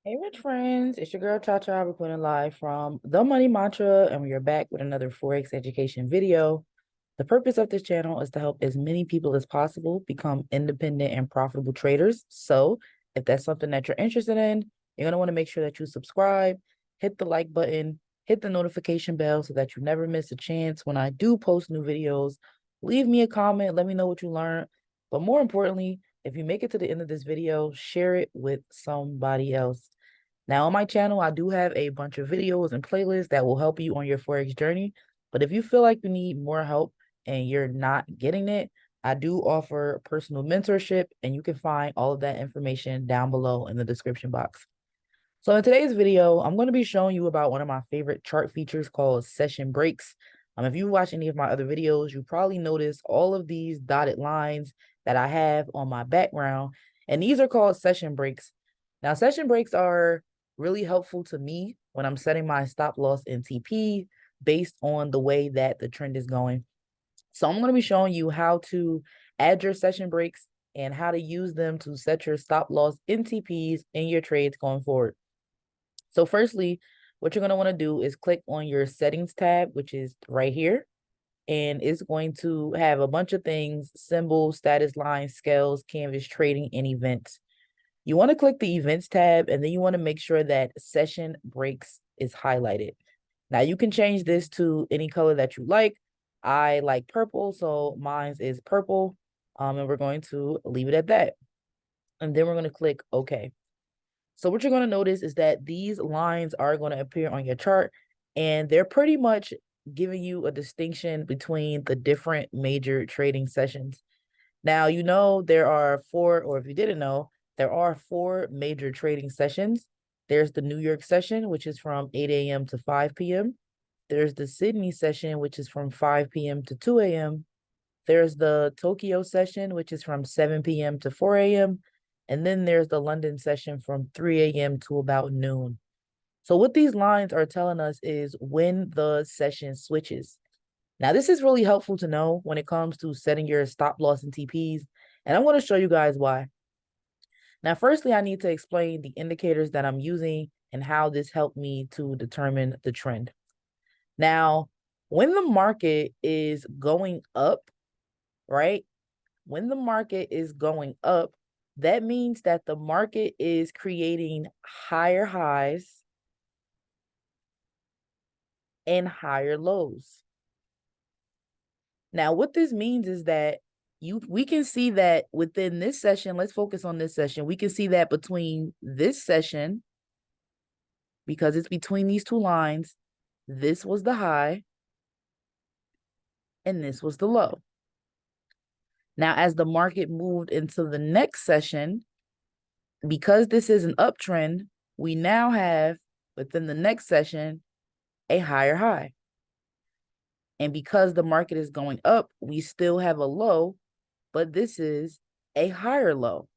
Hey, rich friends, it's your girl Cha Cha recording live from The Money Mantra, and we are back with another Forex education video. The purpose of this channel is to help as many people as possible become independent and profitable traders. So, if that's something that you're interested in, you're going to want to make sure that you subscribe, hit the like button, hit the notification bell so that you never miss a chance when I do post new videos. Leave me a comment, let me know what you learned. But more importantly, if you make it to the end of this video, share it with somebody else. Now, on my channel, I do have a bunch of videos and playlists that will help you on your Forex journey. But if you feel like you need more help and you're not getting it, I do offer personal mentorship, and you can find all of that information down below in the description box. So in today's video, I'm going to be showing you about one of my favorite chart features called session breaks. If you watch any of my other videos, you probably noticed all of these dotted lines that I have on my background, and these are called session breaks. Now, session breaks are really helpful to me when I'm setting my stop loss in TP based on the way that the trend is going. So I'm going to be showing you how to add your session breaks and how to use them to set your stop loss in TPs in your trades going forward. So firstly, what you're going to want to do is click on your settings tab, which is right here. And it's going to have a bunch of things: symbols, status lines, scales, canvas, trading, and events. You want to click the events tab, and then you want to make sure that session breaks is highlighted. Now you can change this to any color that you like. I like purple, so mine is purple. And we're going to leave it at that. And then we're going to click OK. So what you're going to notice is that these lines are going to appear on your chart, and they're pretty much giving you a distinction between the different major trading sessions. Now, you know, there are four, or if you didn't know, there are four major trading sessions. There's the New York session, which is from 8 a.m. to 5 p.m. There's the Sydney session, which is from 5 p.m. to 2 a.m. There's the Tokyo session, which is from 7 p.m. to 4 a.m. And then there's the London session from 3 a.m. to about noon. So what these lines are telling us is when the session switches. Now, this is really helpful to know when it comes to setting your stop loss and TPs, and I'm going to show you guys why. Now, firstly, I need to explain the indicators that I'm using and how this helped me to determine the trend. Now, when the market is going up, right? When the market is going up, that means that the market is creating higher highs and higher lows. Now, what this means is that we can see that within this session, let's focus on this session. We can see that between this session, because it's between these two lines, this was the high and this was the low. Now, as the market moved into the next session, because this is an uptrend, we now have within the next session a higher high. And because the market is going up, we still have a low, but this is a higher low,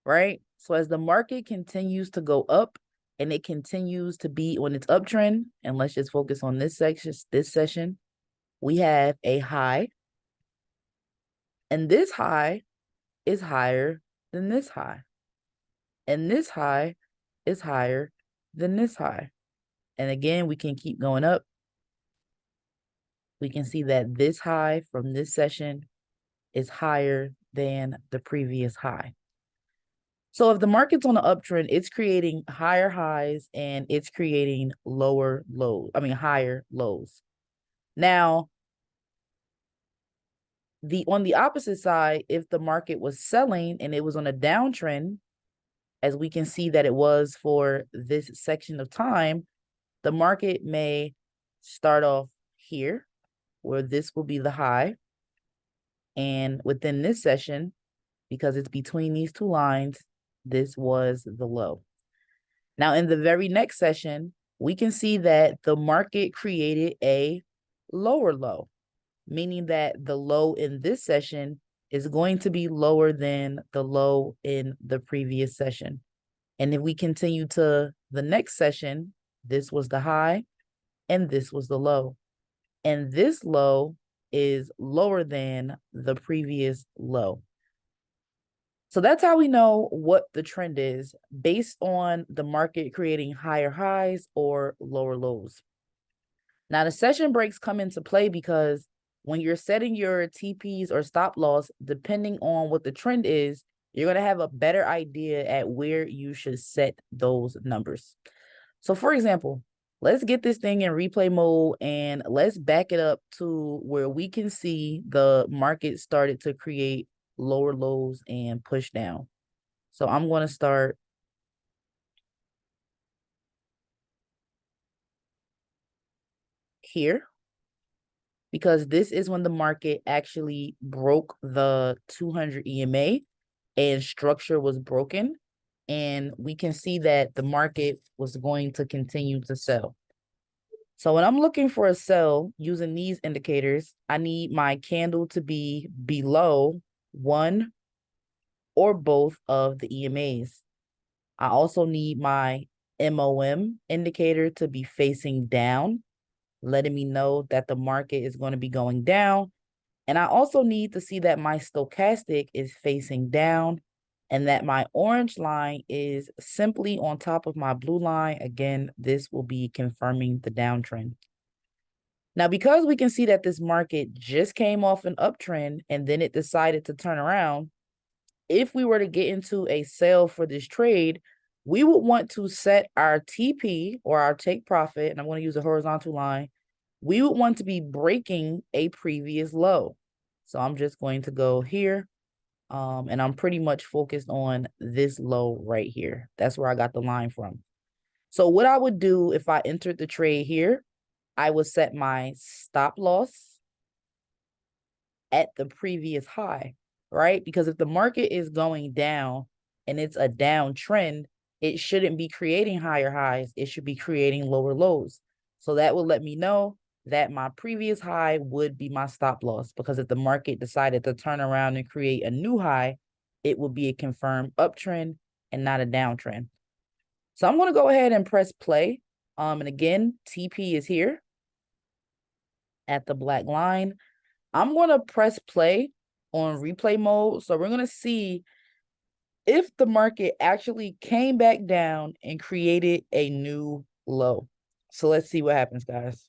right? So as the market continues to go up and it continues to be on its uptrend, and let's just focus on this session, we have a high, and this high is higher than this high, and this high is higher than this high. And again, we can keep going up. We can see that this high from this session is higher than the previous high. So if the market's on an uptrend, it's creating higher highs and it's creating higher lows. Now, on the opposite side, if the market was selling and it was on a downtrend, as we can see that it was for this section of time, the market may start off here, where this will be the high. And within this session, because it's between these two lines, this was the low. Now, in the very next session, we can see that the market created a lower low, meaning that the low in this session is going to be lower than the low in the previous session. And if we continue to the next session, this was the high and this was the low. And this low is lower than the previous low. So that's how we know what the trend is based on the market creating higher highs or lower lows. Now, the session breaks come into play because when you're setting your TPs or stop loss, depending on what the trend is, you're going to have a better idea at where you should set those numbers. So, for example, let's get this thing in replay mode and let's back it up to where we can see the market started to create lower lows and push down. So I'm going to start here because this is when the market actually broke the 200 EMA and structure was broken. And we can see that the market was going to continue to sell. So when I'm looking for a sell using these indicators, I need my candle to be below one or both of the EMAs. I also need my MOM indicator to be facing down, letting me know that the market is going to be going down. And I also need to see that my stochastic is facing down and that my orange line is simply on top of my blue line. Again, this will be confirming the downtrend. Now, because we can see that this market just came off an uptrend and then it decided to turn around, if we were to get into a sale for this trade, we would want to set our TP or our take profit, and I'm going to use a horizontal line. We would want to be breaking a previous low. So I'm just going to go here, and I'm pretty much focused on this low right here. That's where I got the line from. So what I would do if I entered the trade here, I would set my stop loss at the previous high, right? Because if the market is going down and it's a downtrend, it shouldn't be creating higher highs. It should be creating lower lows. So that will let me know that my previous high would be my stop loss, because if the market decided to turn around and create a new high, it would be a confirmed uptrend and not a downtrend. So I'm going to go ahead and press play. And again, TP is here at the black line. I'm going to press play on replay mode. So we're going to see if the market actually came back down and created a new low. So let's see what happens, guys.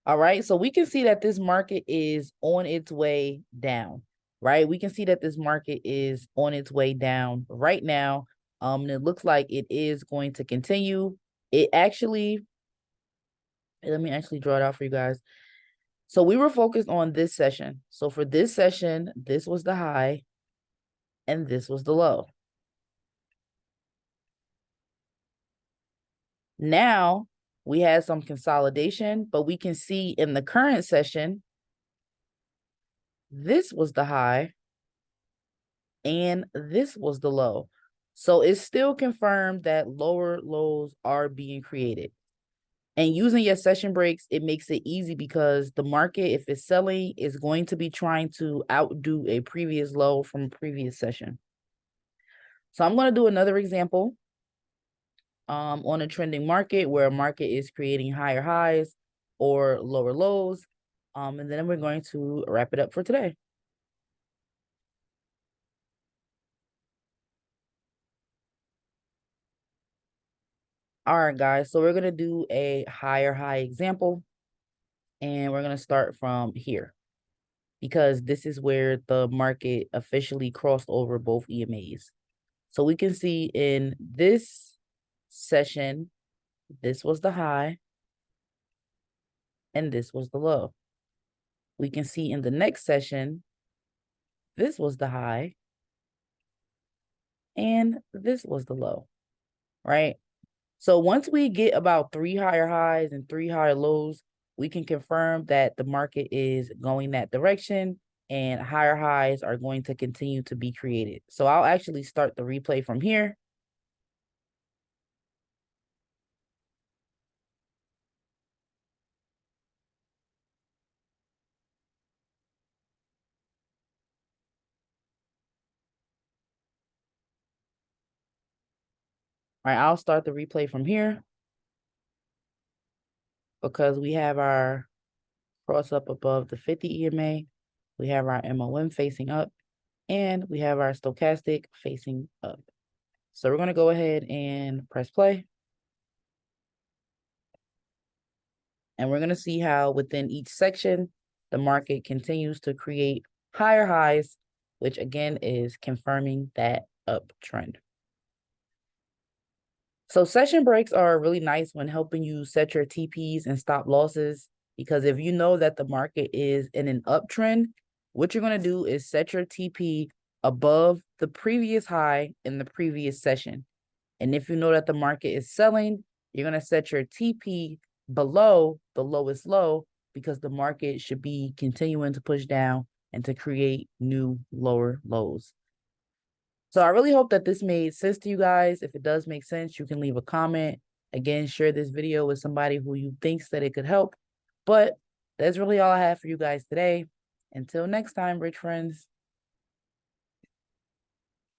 All right, so we can see that this market is on its way down, right? We can see that this market is on its way down right now. And it looks like it is going to continue. It actually, let me actually draw it out for you guys. So we were focused on this session. So for this session, this was the high and this was the low. Now we had some consolidation, but we can see in the current session, this was the high and this was the low. So it's still confirmed that lower lows are being created. And using your session breaks, it makes it easy because the market, if it's selling, is going to be trying to outdo a previous low from a previous session. So I'm going to do another example on a trending market where a market is creating higher highs or lower lows. And then we're going to wrap it up for today. All right, guys. So we're going to do a higher high example. And we're going to start from here because this is where the market officially crossed over both EMAs. So we can see in this session, this was the high and this was the low. We can see in the next session, this was the high and this was the low, right? So once we get about 3 higher highs and 3 higher lows, we can confirm that the market is going that direction and higher highs are going to continue to be created. So I'll actually start the replay from here. All right, I'll start the replay from here. because we have our cross up above the 50 EMA, we have our MOM facing up, and we have our stochastic facing up. So we're going to go ahead and press play. And we're going to see how within each section, the market continues to create higher highs, which again is confirming that uptrend. So session breaks are really nice when helping you set your TPs and stop losses, because if you know that the market is in an uptrend, what you're going to do is set your TP above the previous high in the previous session. And if you know that the market is selling, you're going to set your TP below the lowest low, because the market should be continuing to push down and to create new lower lows. So I really hope that this made sense to you guys. If it does make sense, you can leave a comment. Again, share this video with somebody who you thinks that it could help. But that's really all I have for you guys today. Until next time, rich friends.